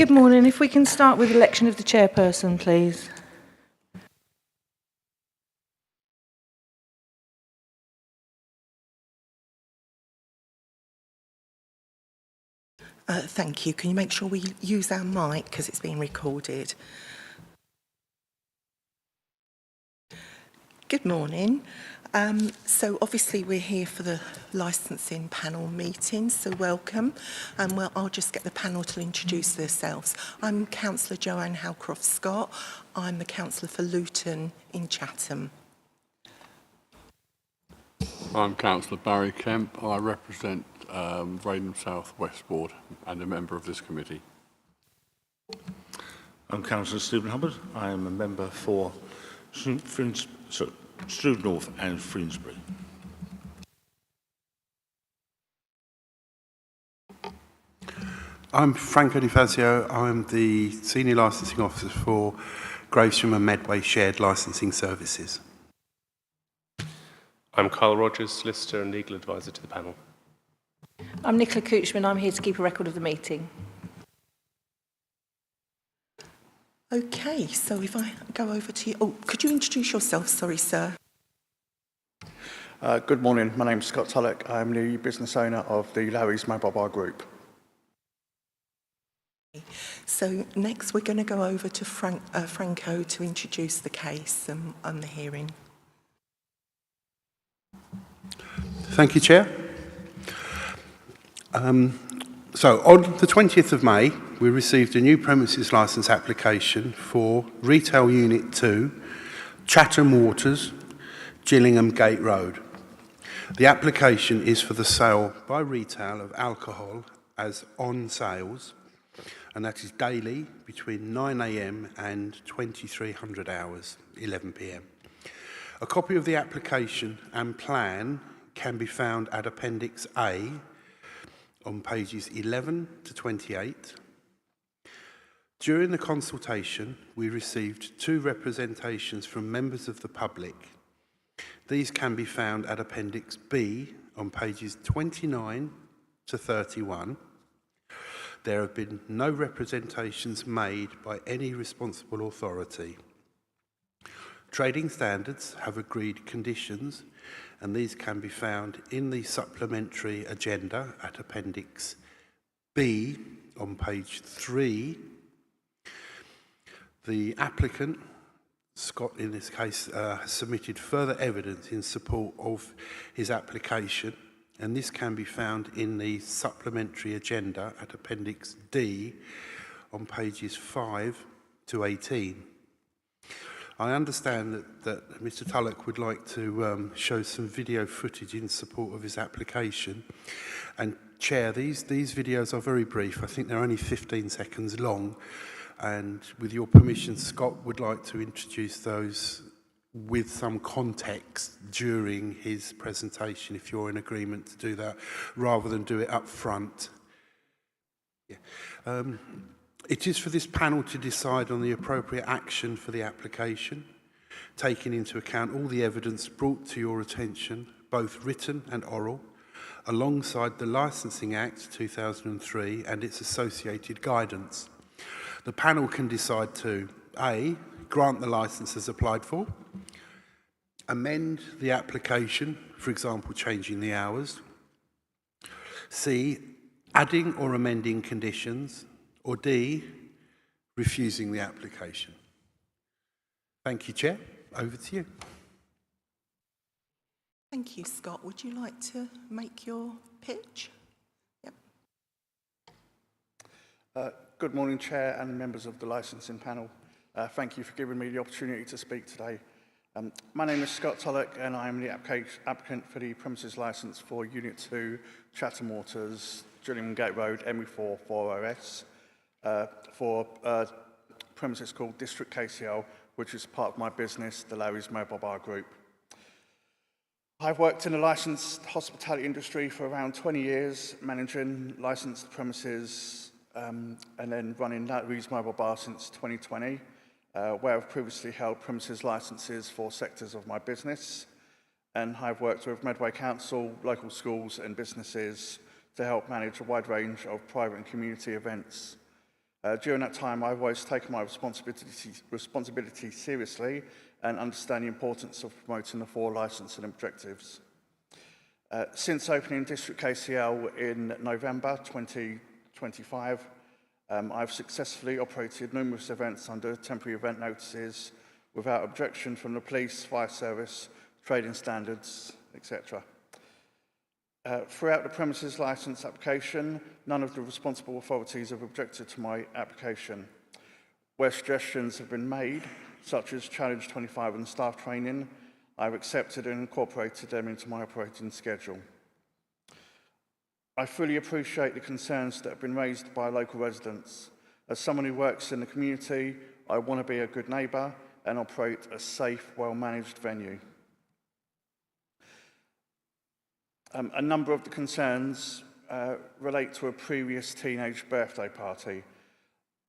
Good morning. If we can start with election of the chairperson, please. Thank you. Can you make sure we use our mic because it's being recorded? Good morning. So obviously we're here for the licensing panel meeting, so welcome. And I'll just get the panel to introduce themselves. I'm Councillor Joanne Halcroft-Scott. I'm the councillor for Luton in Chatham. I'm Councillor Barry Kemp. I represent Raynham South West Ward and a member of this committee. I'm Councillor Stephen Hubbard. I am a member for Strood North and Finsbury. I'm Franco Di Fazio. I'm the Senior Licensing Officer for Gravesham and Medway Shared Licensing Services. I'm Carl Rogers, Solicitor and Legal Advisor to the panel. I'm Nicola Couchman. I'm here to keep a record of the meeting. Okay, so if I go over to you... Oh, could you introduce yourself? Sorry, sir. Good morning. My name's Scott Tullock. I'm the business owner of the Larry's Mobile Bar Group. So next we're going to go over to Franco to introduce the case and the hearing. Thank you, Chair. So on the 20th of May, we received a new premises licence application for Retail Unit 2, Chatham Waters, Gillingham Gate Road. The application is for the sale by retail of alcohol as on sales, and that is daily between 9 a.m. and 2300 hours, 11 p.m. A copy of the application and plan can be found at Appendix A on pages 11 to 28. During the consultation, we received 2 representations from members of the public. These can be found at Appendix B on pages 29 to 31. There have been no representations made by any responsible authority. Trading standards have agreed conditions, and these can be found in the supplementary agenda at Appendix B on page 3. The applicant, Scott in this case, has submitted further evidence in support of his application, and this can be found in the supplementary agenda at Appendix D on pages 5 to 18. I understand that Mr. Tullock would like to show some video footage in support of his application. And Chair, these videos are very brief. I think they're only 15 seconds long. And with your permission, Scott would like to introduce those with some context during his presentation, if you're in agreement to do that, rather than do it up front. Yeah. It is for this panel to decide on the appropriate action for the application, taking into account all the evidence brought to your attention, both written and oral, alongside the Licensing Act 2003 and its associated guidance. The panel can decide to A, grant the licence as applied for, amend the application, for example, changing the hours, C, adding or amending conditions, or D, refusing the application. Thank you, Chair. Over to you. Thank you, Scott. Would you like to make your pitch? Yep. Good morning, Chair and members of the licensing panel. Thank you for giving me the opportunity to speak today. My name is Scott Tullock and I am the applicant for the premises licence for Unit 2, Chatham Waters, Gillingham Gate Road, ME4 4OS, for premises called District KCL, which is part of my business, the Larry's Mobile Bar Group. I've worked in the licensed hospitality industry for around 20 years, managing licensed premises and then running Larry's Mobile Bar since 2020, where I've previously held premises licenses for sectors of my business. And I've worked with Medway Council, local schools and businesses to help manage a wide range of private and community events. During that time, I've always taken my responsibility seriously and understand the importance of promoting the 4 licensing objectives. Since opening District KCL in November 2025, I've successfully operated numerous events under temporary event notices without objection from the police, fire service, trading standards, etc. Throughout the premises licence application, none of the responsible authorities have objected to my application. Where suggestions have been made, such as Challenge 25 and staff training, I've accepted and incorporated them into my operating schedule. I fully appreciate the concerns that have been raised by local residents. As someone who works in the community, I want to be a good neighbour and operate a safe, well-managed venue. A number of the concerns relate to a previous teenage birthday party.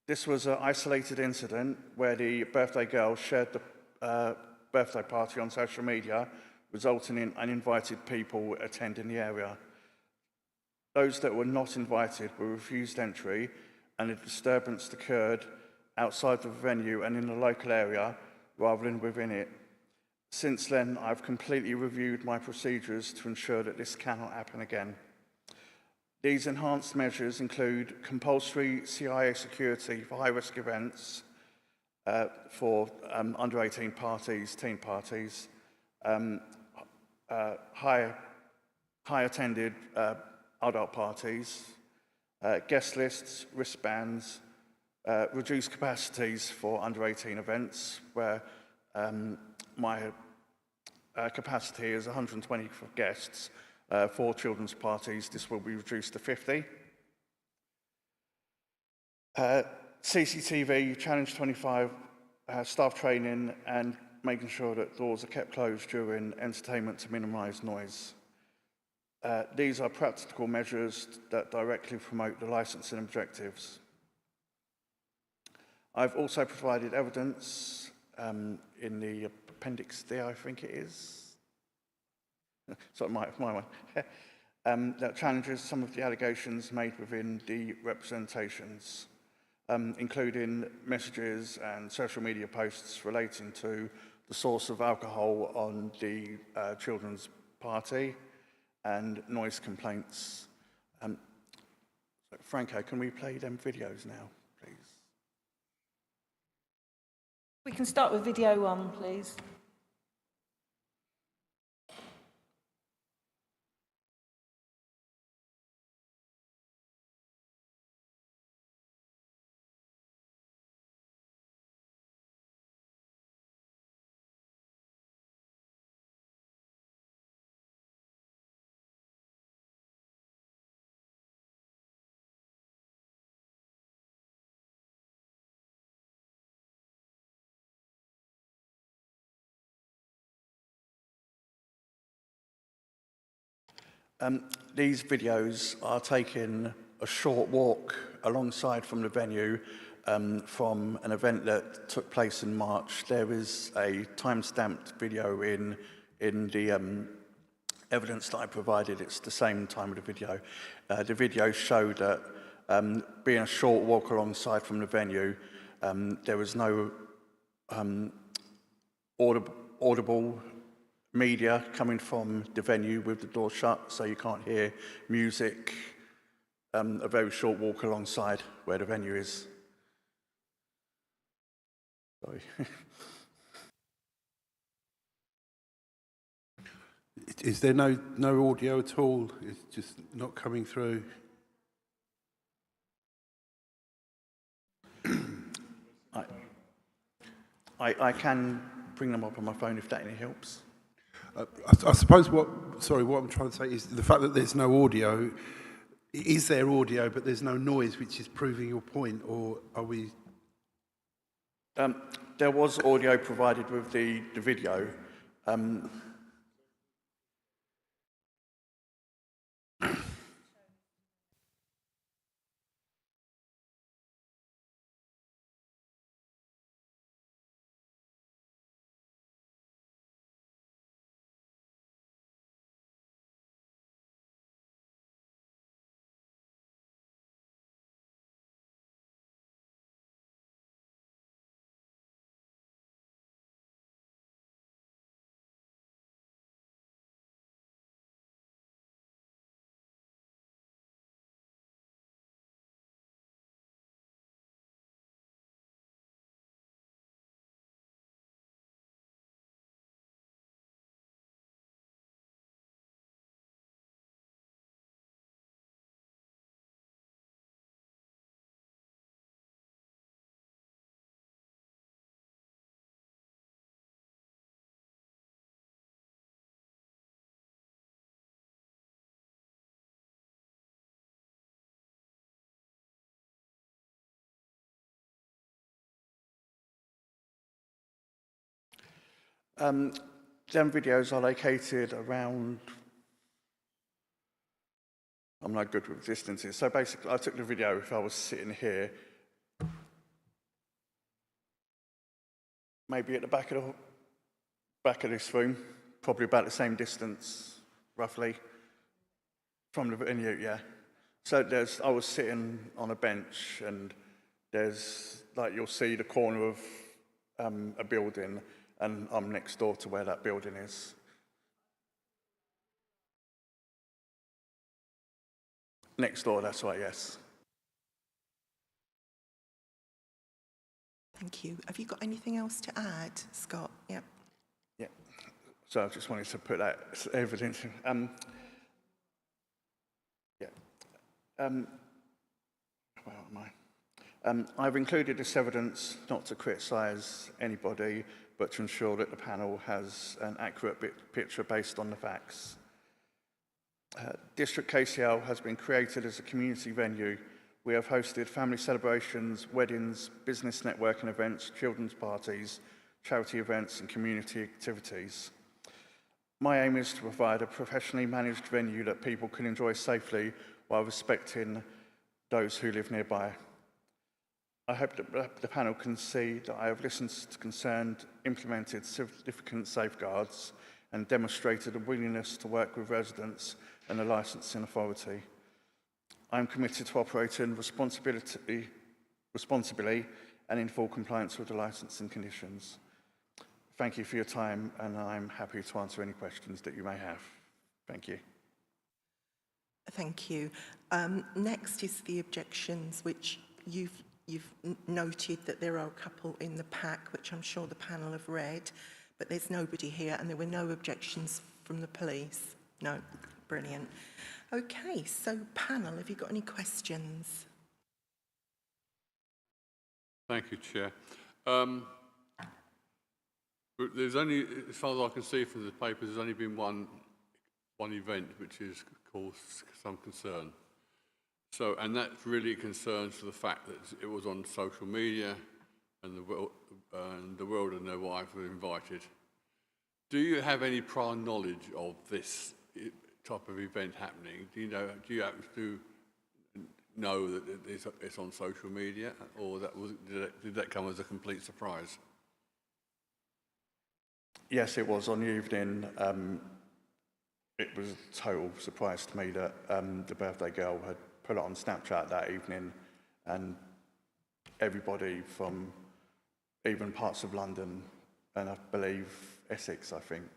This was an isolated incident where the birthday girl shared the birthday party on social media, resulting in uninvited people attending the area. Those that were not invited were refused entry, and the disturbance occurred outside the venue and in the local area rather than within it. Since then, I've completely reviewed my procedures to ensure that this cannot happen again. These enhanced measures include compulsory CIA security for high-risk events, for under-18 parties, teen parties, high-attended adult parties, guest lists, wristbands, reduced capacities for under-18 events, where my capacity is 120 for guests. For children's parties, this will be reduced to 50. CCTV, Challenge 25, staff training, and making sure that doors are kept closed during entertainment to minimise noise. These are practical measures that directly promote the licensing objectives. I've also provided evidence in the appendix there, I think it is. Sorry, my one. That challenges some of the allegations made within the representations, including messages and social media posts relating to the source of alcohol on the children's party and noise complaints. So Franco, can we play them videos now, please? We can start with video 1, please. These videos are taking a short walk alongside from the venue from an event that took place in March. There is a time-stamped video in the evidence that I provided. It's the same time of the video. The video showed that being a short walk alongside from the venue, there was no audible media coming from the venue with the door shut, so you can't hear music. A very short walk alongside where the venue is. Sorry. Is there no audio at all? It's just not coming through. I can bring them up on my phone if that any helps. I suppose what I'm trying to say is the fact that there's no audio. Is there audio, but there's no noise, which is proving your point, or are we? There was audio provided with the video. Them videos are located around... I'm not good with distances. So basically, I took the video if I was sitting here, maybe at the back of this room, probably about the same distance, roughly, from the venue, yeah. So I was sitting on a bench, and there's, like, you'll see the corner of a building, and I'm next door to where that building is. Next door, that's right, yes. Thank you. Have you got anything else to add, Scott? Yeah. Yeah. So I just wanted to put that evidence. Where am I? I've included this evidence not to criticise anybody, but to ensure that the panel has an accurate picture based on the facts. District KCL has been created as a community venue. We have hosted family celebrations, weddings, business networking events, children's parties, charity events and community activities. My aim is to provide a professionally managed venue that people can enjoy safely while respecting those who live nearby. I hope that the panel can see that I have listened to concerned, implemented significant safeguards and demonstrated a willingness to work with residents and the licensing authority. I am committed to operating responsibly and in full compliance with the licensing conditions. Thank you for your time, and I'm happy to answer any questions that you may have. Thank you. Thank you. Next is the objections, which you've noted that there are a couple in the pack, which I'm sure the panel have read, but there's nobody here, and there were no objections from the police. No, brilliant. Okay, so panel, have you got any questions? Thank you, Chair. There's only, as far as I can see from the papers, there's only been one event which has caused some concern. So, and that really concerns the fact that it was on social media and the world and their wives were invited. Do you have any prior knowledge of this type of event happening? Do you happen to know that it's on social media, or did that come as a complete surprise? Yes, it was on the evening. It was a total surprise to me that the birthday girl had put it on Snapchat that evening, and everybody from even parts of London and I believe Essex, I think,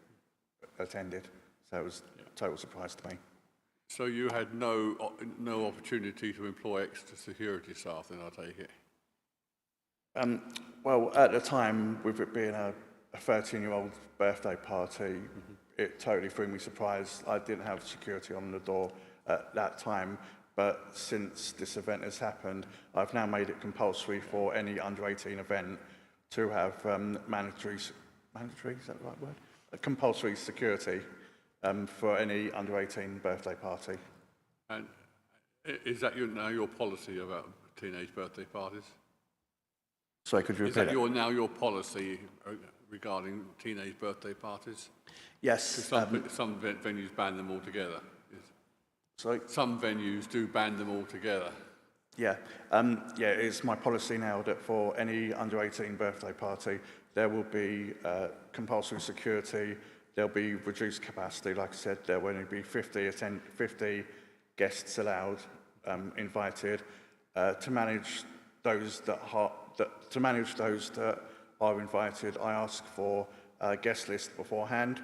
attended. So it was a total surprise to me. So you had no opportunity to employ extra security staff, then I take it? Well, at the time, with it being a 13-year-old birthday party, it totally threw me surprised. I didn't have security on the door at that time, but since this event has happened, I've now made it compulsory for any under-18 event to have mandatory, is that the right word? Compulsory security for any under-18 birthday party. And is that now your policy about teenage birthday parties? Sorry, could you repeat it? Is that now your policy regarding teenage birthday parties? Yes. Some venues ban them altogether. Sorry? Some venues do ban them altogether. Yeah. Yeah, it's my policy now that for any under-18 birthday party, there will be compulsory security, there'll be reduced capacity. Like I said, there will only be 50 guests allowed, invited, to manage those that are invited. I ask for a guest list beforehand,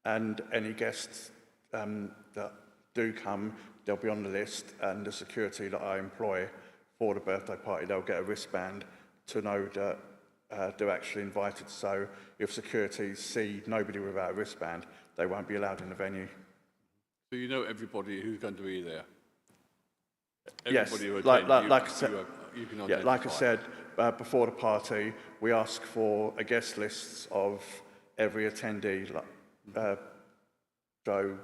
and any guests that do come, they'll be on the list, and the security that I employ for the birthday party, they'll get a wristband to know that they're actually invited. So if security see nobody without a wristband, they won't be allowed in the venue. So you know everybody who's going to be there? Yes, Everybody who like I attends, said, you can yeah, identify. like I said, before the party, we ask for a guest list of every attendee, like Joe,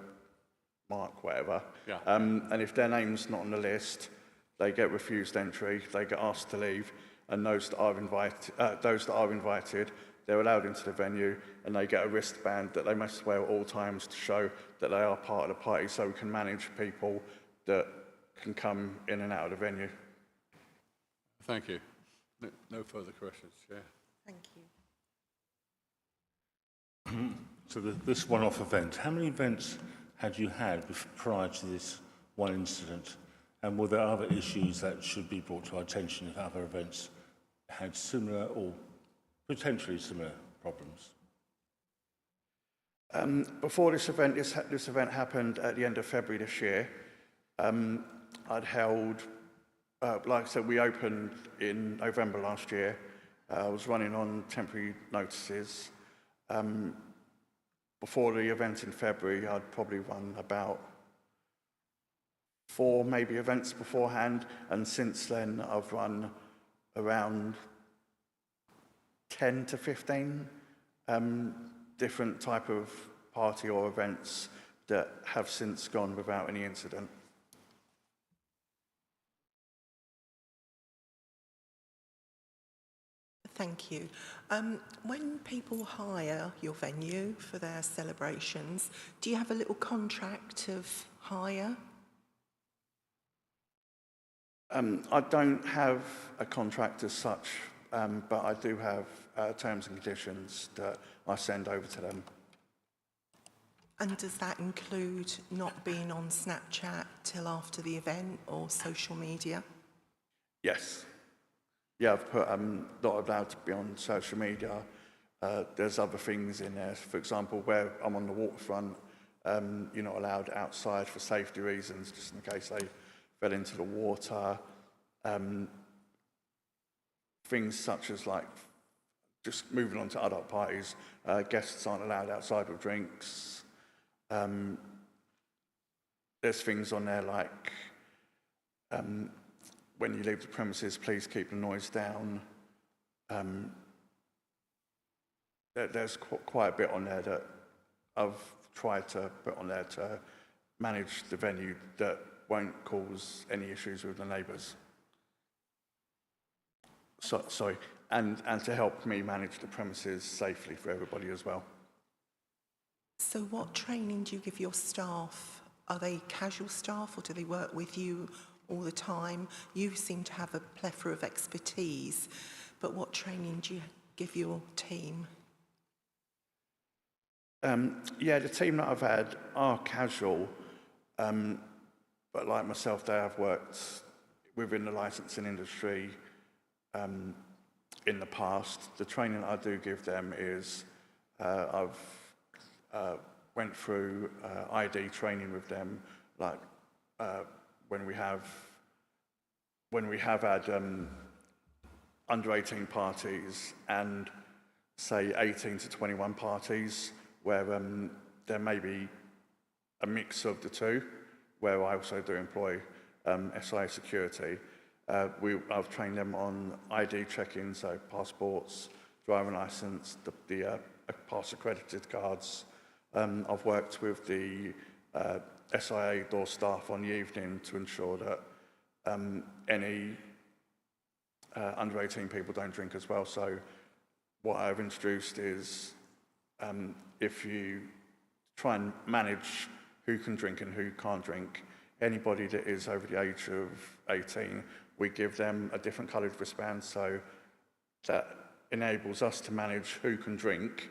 Mark, whatever. Yeah. And if their name's not on the list, they get refused entry, they get asked to leave, and those that are invited, they're allowed into the venue, and they get a wristband that they must wear at all times to show that they are part of the party, so we can manage people that can come in and out of the venue. Thank you. No further questions, Chair. Thank you. So this one-off event, how many events had you had prior to this one incident? And were there other issues that should be brought to our attention if other events had similar or potentially similar problems? Before this event happened at the end of February this year, I'd held, like I said, we opened in November last year. I was running on temporary notices. Before the event in February, I'd probably run about 4 maybe events beforehand, and since then I've run around 10 to 15 different type of party or events that have since gone without any incident. Thank you. When people hire your venue for their celebrations, do you have a little contract of hire? I don't have a contract as such, but I do have terms and conditions that I send over to them. And does that include not being on Snapchat till after the event or social media? Yes. Yeah, I've put not allowed to be on social media. There's other things in there. For example, where I'm on the waterfront, you're not allowed outside for safety reasons, just in case they fell into the water. Things such as, like, just moving on to adult parties, guests aren't allowed outside with drinks. There's things on there like, when you leave the premises, please keep the noise down. There's quite a bit on there that I've tried to put on there to manage the venue that won't cause any issues with the neighbours. Sorry, and to help me manage the premises safely for everybody as well. So what training do you give your staff? Are they casual staff, or do they work with you all the time? You seem to have a plethora of expertise, but what training do you give your team? Yeah, the team that I've had are casual, but like myself, they have worked within the licensing industry in the past. The training I do give them is I've went through ID training with them, like when we have had under 18 parties and say 18 to 21 parties where there may be a mix of the two, where I also do employ SIA security. I've trained them on ID checking, so passports, driving licence, the pass accredited cards. I've worked with the SIA door staff on the evening to ensure that any under 18 people don't drink as well. So what I've introduced is if you try and manage who can drink and who can't drink, anybody that is over the age of 18, we give them a different coloured wristband, so that enables us to manage who can drink.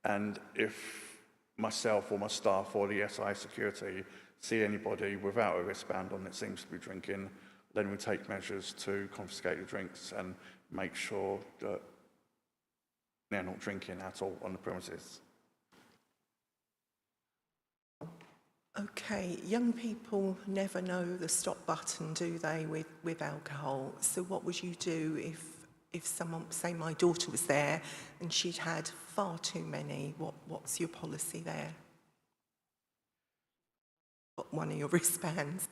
And if myself or my staff or the SI security see anybody without a wristband on that seems to be drinking, then we take measures to confiscate the drinks and make sure that they're not drinking at all on the premises. Okay, young people never know the stop button, do they, with alcohol? So what would you do if someone, say my daughter was there and she'd had far too many? What's your policy there? Got one of your wristbands?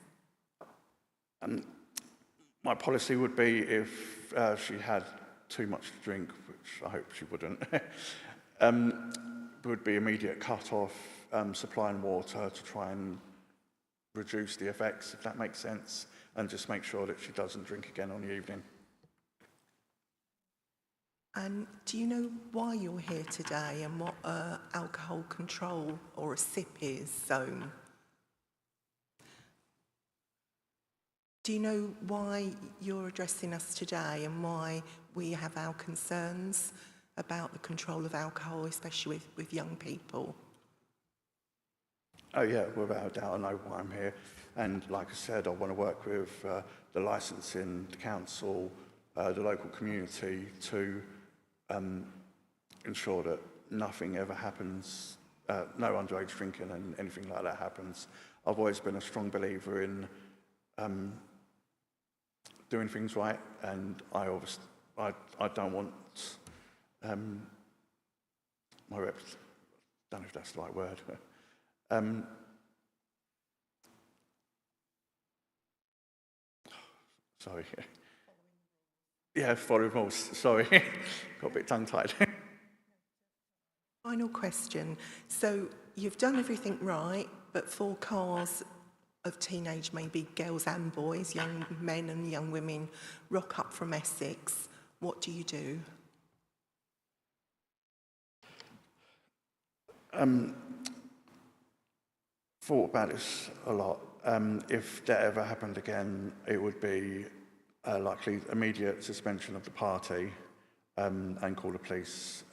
My policy would be if she had too much to drink, which I hope she wouldn't, would be immediate cut-off, supplying water to try and reduce the effects, if that makes sense, and just make sure that she doesn't drink again on the evening. And do you know why you're here today and what alcohol control or a SIP is zone? Do you know why you're addressing us today and why we have our concerns about the control of alcohol, especially with young people? Oh yeah, without a doubt, I know why I'm here. And like I said, I want to work with the licensing, the council, the local community to ensure that nothing ever happens, no underage drinking and anything like that happens. I've always been a strong believer in doing things right, and I don't want my rep. Don't know if that's the right word. Sorry. Yeah, following rules. Sorry, got a bit tongue-tied. Final question. So you've done everything right, but 4 cars of teenage, maybe girls and boys, young men and young women, rock up from Essex. What do you do? Thought about this a lot. If that ever happened again, it would be likely immediate suspension of the party and call the police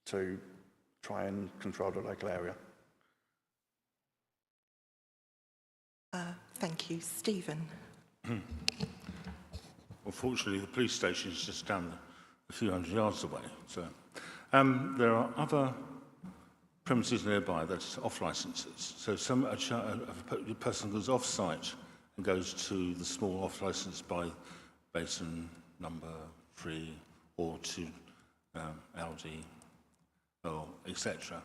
to try and control the local area. Thank you. Stephen. Well, fortunately, the police station is just down a few hundred yards away. So there are other premises nearby that's off licences. So a person goes off site and goes to the small off licence by basin number 3 or to Aldi or etc.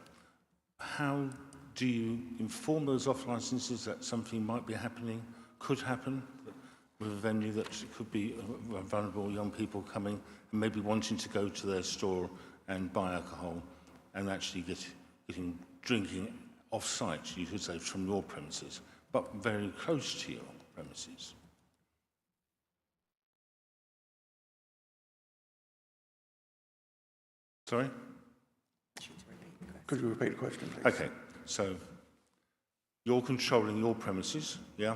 How do you inform those off licences that something might be happening, could happen with a venue that could be vulnerable young people coming and maybe wanting to go to their store and buy alcohol and actually getting drinking off-site, you could say, from your premises, but very close to your premises? Sorry? Could you repeat the question, please? Okay, so you're controlling your premises, yeah?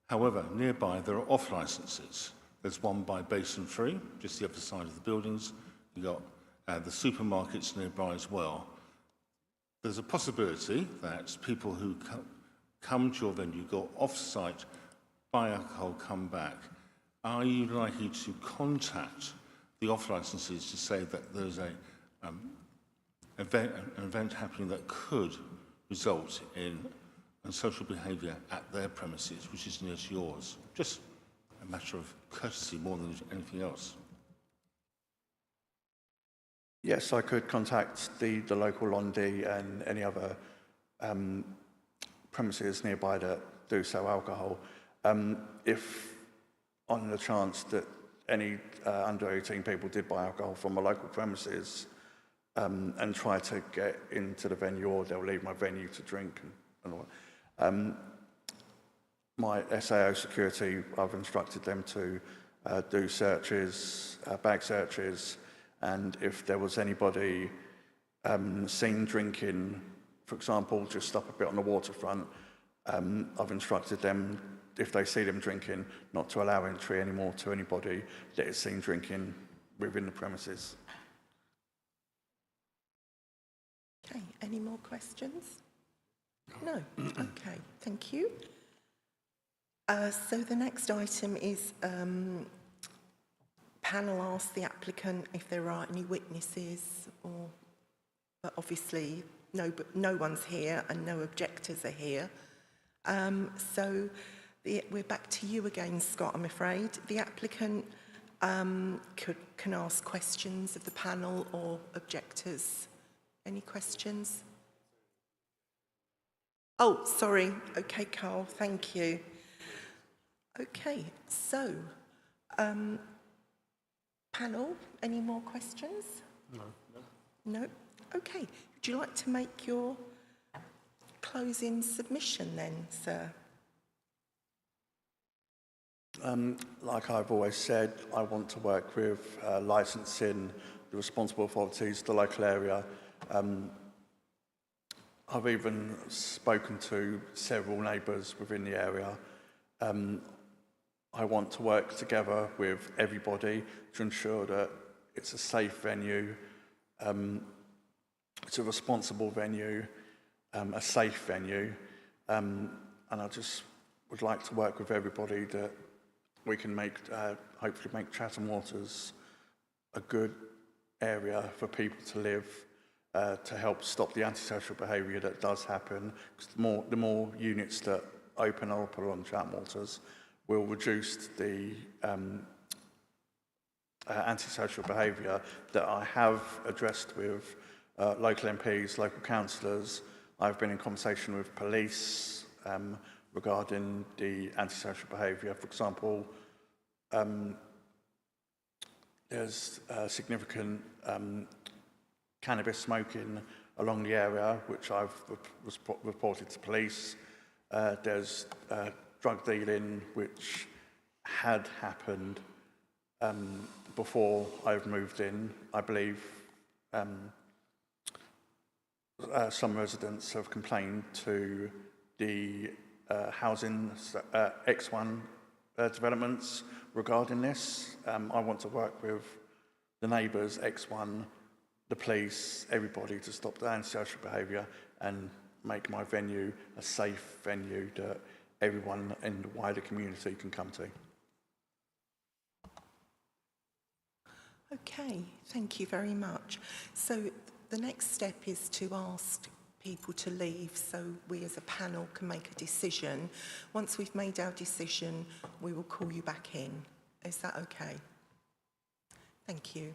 However, nearby there are off licences. There's one by Basin 3, just the other side of the buildings. You've got the supermarkets nearby as well. There's a possibility that people who come to your venue, go off-site, buy alcohol, come back. Are you likely to contact the off licences to say that there's an event happening that could result in social behaviour at their premises, which is near to yours? Just a matter of courtesy more than anything else. Yes, I could contact the local Londi and any other premises nearby that do sell alcohol. If on the chance that any under 18 people did buy alcohol from a local premises and try to get into the venue, or they'll leave my venue to drink and all that. My SAO security, I've instructed them to do searches, bag searches, and if there was anybody seen drinking, for example, just stop a bit on the waterfront, I've instructed them, if they see them drinking, not to allow entry anymore to anybody that is seen drinking within the premises. Okay, any more questions? No? Okay, thank you. So the next item is panel asks the applicant if there are any witnesses, but obviously no one's here and no objectors are here. We're back to you again, Scott, I'm afraid. The applicant can ask questions of the panel or objectors. Any questions? Oh, sorry. Okay, Carl, thank you. Okay, so, panel, any more questions? No? Okay. Would you like to make your closing submission then, sir? Like I've always said, I want to work with licensing, the responsible authorities, the local area. I've even spoken to several neighbours within the area. I want to work together with everybody to ensure that it's a safe venue, it's a responsible venue, a safe venue, and I just would like to work with everybody that we can make, hopefully make Chatham Waters a good area for people to live, to help stop the antisocial behaviour that does happen. Because the more units that open up along Chatham Waters will reduce the antisocial behaviour that I have addressed with local MPs, local councillors. I've been in conversation with police regarding the antisocial behaviour. For example, there's significant cannabis smoking along the area, which I've reported to police. There's drug dealing, which had happened before I've moved in. I believe some residents have complained to the housing X1 developments regarding this. I want to work with the neighbours, X1, the police, everybody to stop the antisocial behaviour and make my venue a safe venue that everyone in the wider community can come to. Okay, thank you very much. So the next step is to ask people to leave so we as a panel can make a decision. Once we've made our decision, we will call you back in. Is that okay? Thank you.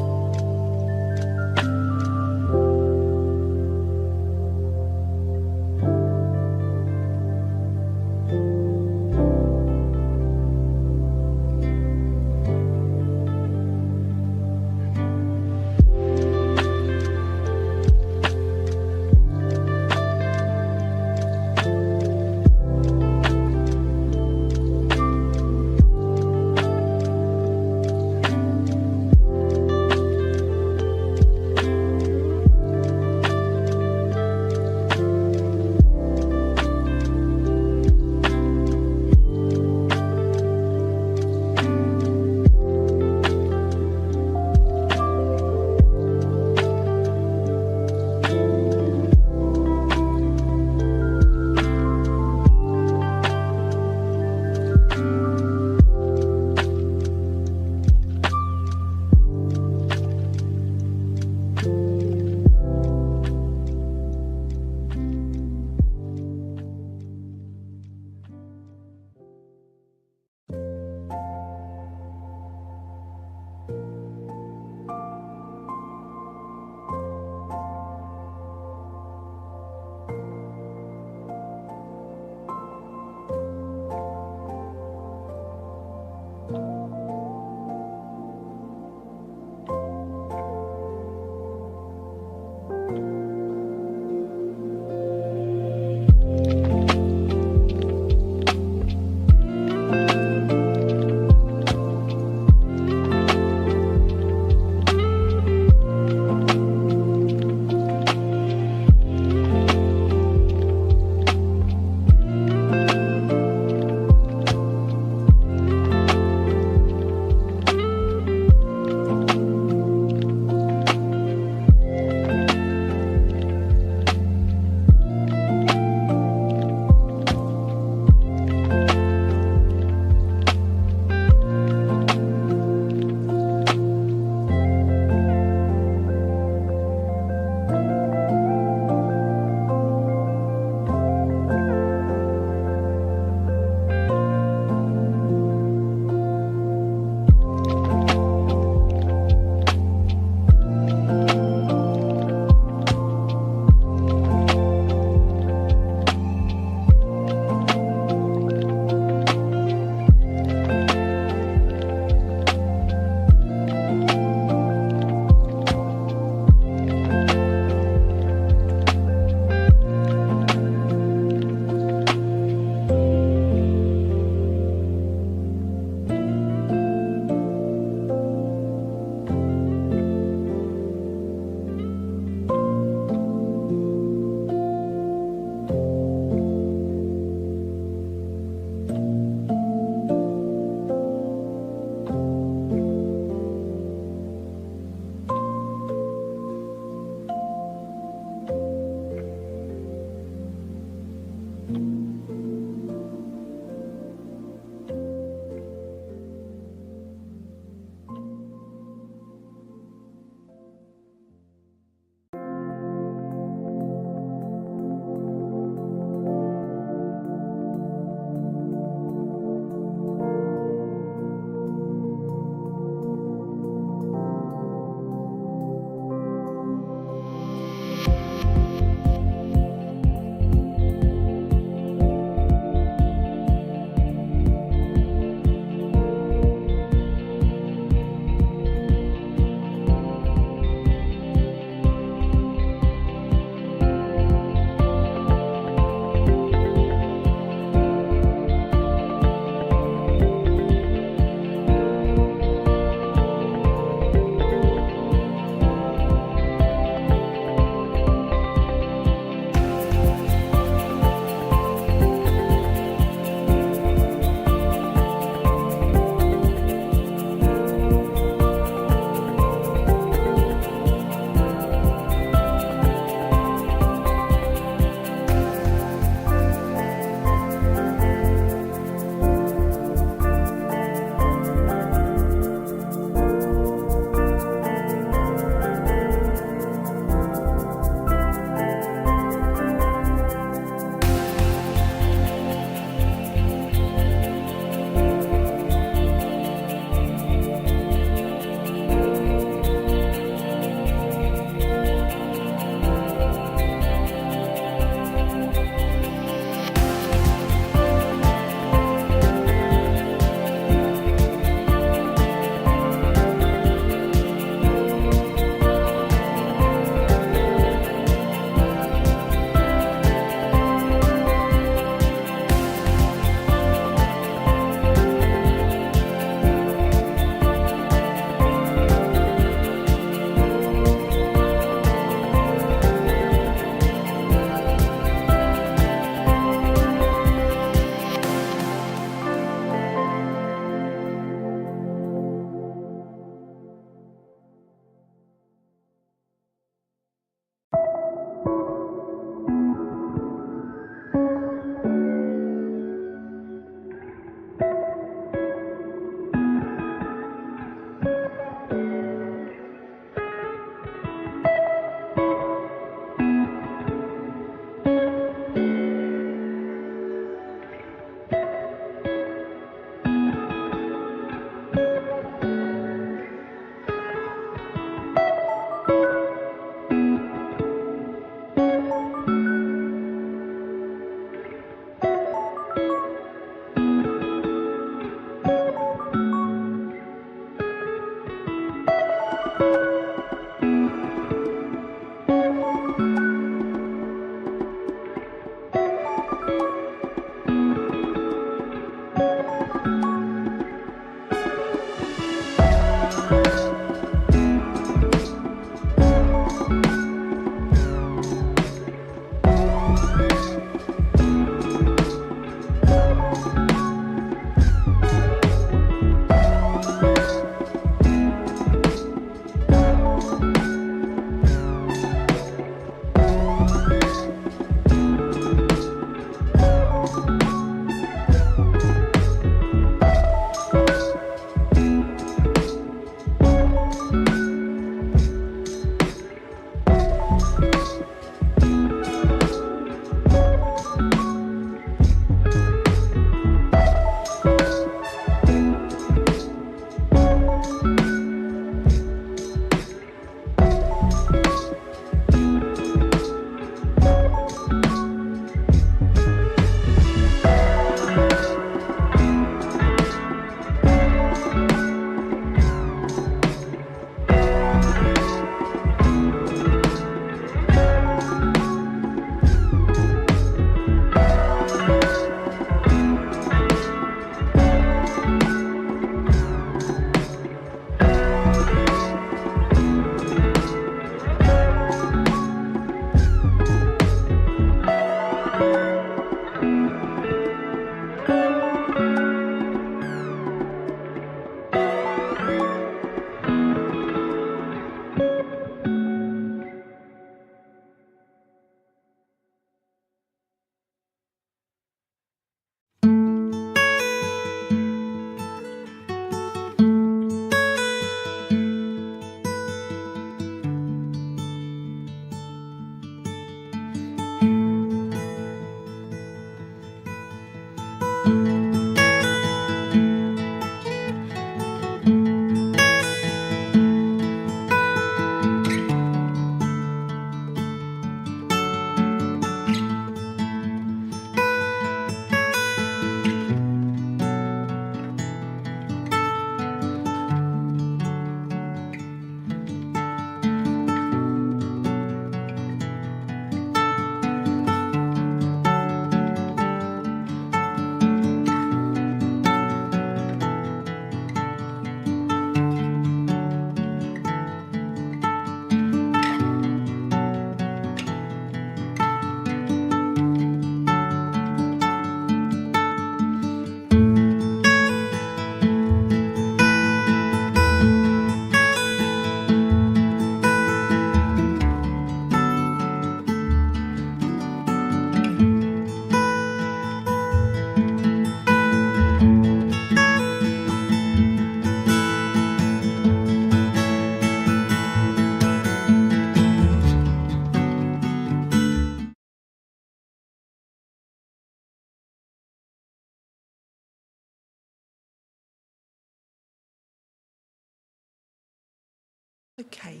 Okay,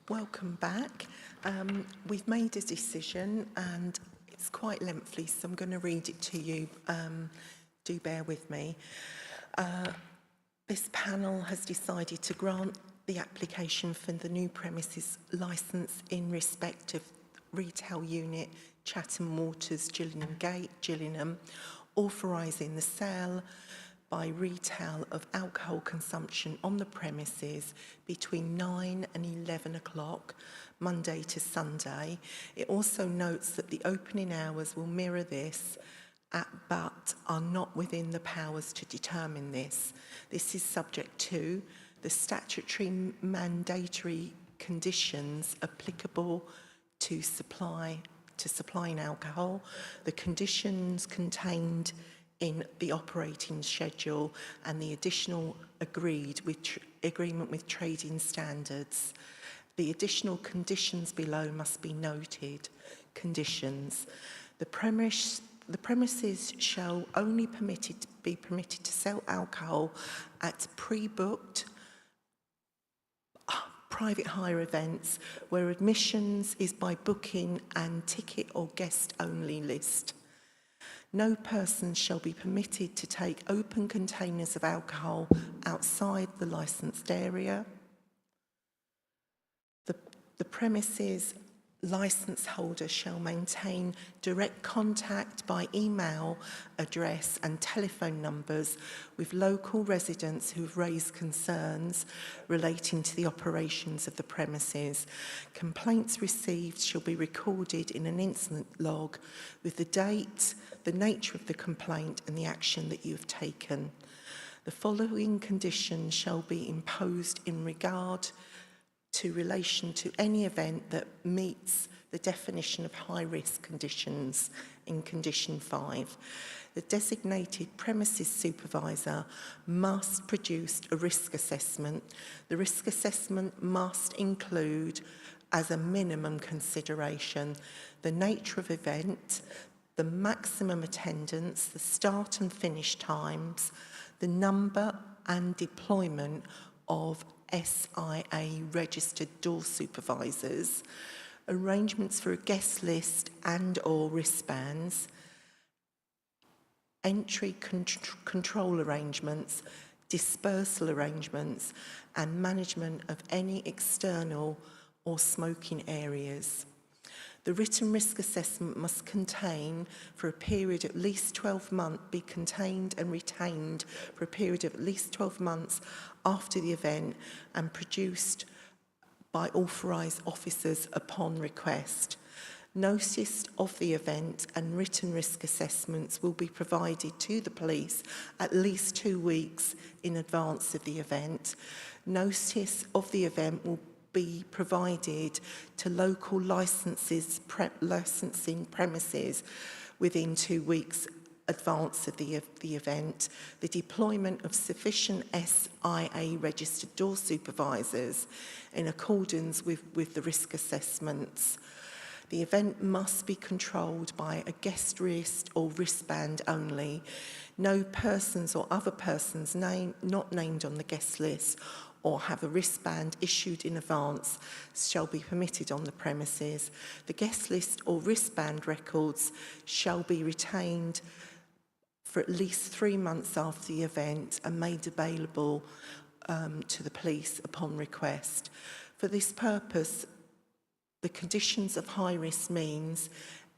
welcome back. We've made a decision and it's quite lengthy, so I'm going to read it to you. Do bear with me. This panel has decided to grant the application for the new premises licence in respect of retail unit Chatham Waters, Gillingham Gate, Gillingham, authorising the sale by retail of alcohol consumption on the premises between 9 and 11 o'clock, Monday to Sunday. It also notes that the opening hours will mirror this, but are not within the powers to determine this. This is subject to the statutory mandatory conditions applicable to supplying alcohol, the conditions contained in the operating schedule and the additional agreement with trading standards. The additional conditions below must be noted. Conditions. The premises shall only be permitted to sell alcohol at pre-booked private hire events where admissions is by booking and ticket or guest only list. No person shall be permitted to take open containers of alcohol outside the licensed area. The premises licence holder shall maintain direct contact by email, address and telephone numbers with local residents who've raised concerns relating to the operations of the premises. Complaints received shall be recorded in an incident log with the date, the nature of the complaint and the action that you have taken. The following conditions shall be imposed in regard to relation to any event that meets the definition of high-risk conditions in Condition 5. The designated premises supervisor must produce a risk assessment. The risk assessment must include, as a minimum consideration, the nature of event, the maximum attendance, the start and finish times, the number and deployment of SIA registered door supervisors, arrangements for a guest list and or wristbands, entry control arrangements, dispersal arrangements and management of any external or smoking areas. The written risk assessment must contain for a period at least 12 months, be contained and retained for a period of at least 12 months after the event and produced by authorised officers upon request. Notice of the event and written risk assessments will be provided to the police at least 2 weeks in advance of the event. Notice of the event will be provided to local licensing premises within 2 weeks advance of the event. The deployment of sufficient SIA registered door supervisors in accordance with the risk assessments. The event must be controlled by a guest wrist or wristband only. No persons or other persons not named on the guest list or have a wristband issued in advance shall be permitted on the premises. The guest list or wristband records shall be retained for at least 3 months after the event and made available to the police upon request. For this purpose, the conditions of high risk means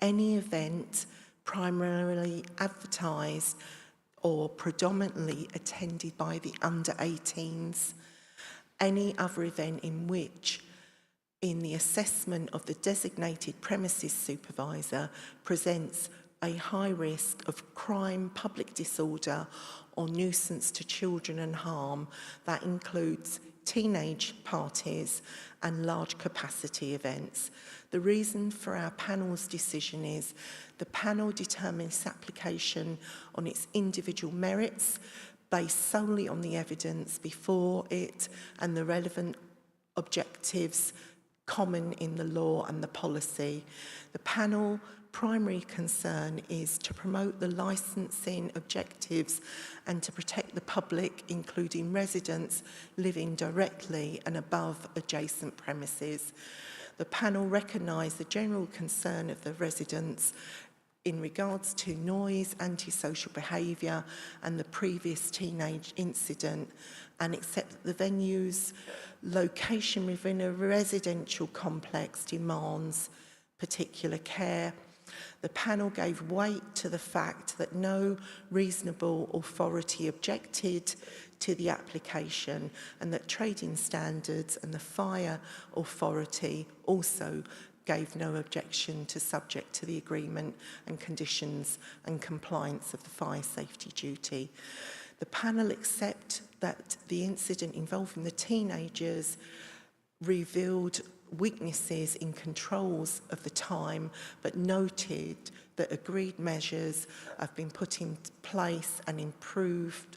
any event primarily advertised or predominantly attended by the under 18s, any other event in which, in the assessment of the designated premises supervisor, presents a high risk of crime, public disorder or nuisance to children and harm. That includes teenage parties and large capacity events. The reason for our panel's decision is the panel determines application on its individual merits based solely on the evidence before it and the relevant objectives common in the law and the policy. The panel primary concern is to promote the licensing objectives and to protect the public, including residents living directly and above adjacent premises. The panel recognise the general concern of the residents in regards to noise, antisocial behaviour and the previous teenage incident, and accept that the venue's location within a residential complex demands particular care. The panel gave weight to the fact that no reasonable authority objected to the application and that trading standards and the fire authority also gave no objection to subject to the agreement and conditions and compliance of the fire safety duty. The panel accept that the incident involving the teenagers revealed weaknesses in controls of the time, but noted that agreed measures have been put in place and improved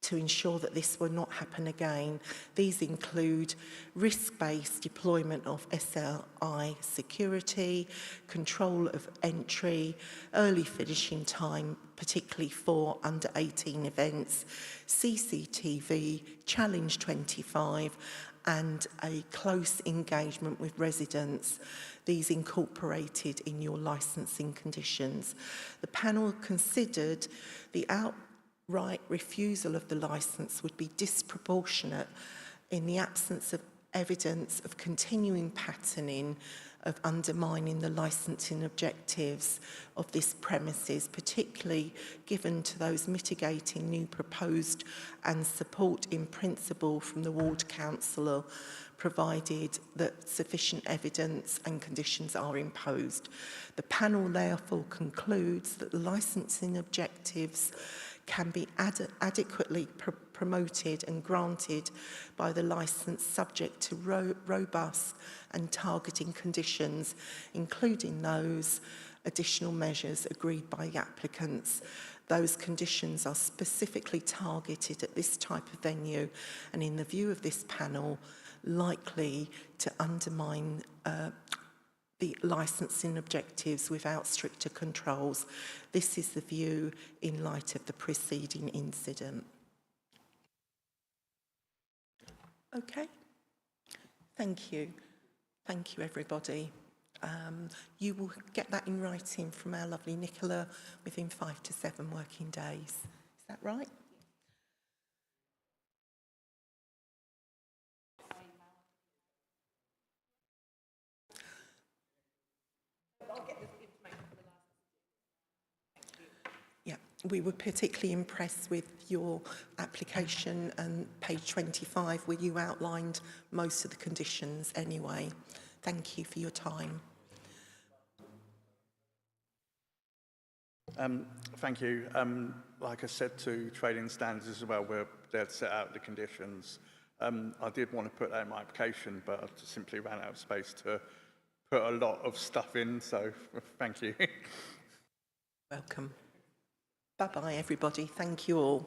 to ensure that this will not happen again. These include risk-based deployment of SLI security, control of entry, early finishing time, particularly for under 18 events, CCTV, Challenge 25, and a close engagement with residents. These incorporated in your licensing conditions. The panel considered the outright refusal of the licence would be disproportionate in the absence of evidence of continuing patterning of undermining the licensing objectives of this premises, particularly given to those mitigating new proposed and support in principle from the ward councillor, provided that sufficient evidence and conditions are imposed. The panel therefore concludes that the licensing objectives can be adequately promoted and granted by the licence subject to robust and targeting conditions, including those additional measures agreed by the applicants. Those conditions are specifically targeted at this type of venue and, in the view of this panel, likely to undermine the licensing objectives without stricter controls. This is the view in light of the preceding incident. Okay, thank you. Thank you, everybody. You will get that in writing from our lovely Nicola within 5 to 7 working days. Is that right? Yeah, we were particularly impressed with your application and page 25 where you outlined most of the conditions anyway. Thank you for your time. Thank you. Like I said to trading standards as well, we're there to set out the conditions. I did want to put that in my application, but I just simply ran out of space to put a lot of stuff in, so thank you. Welcome. Bye-bye, everybody. Thank you all.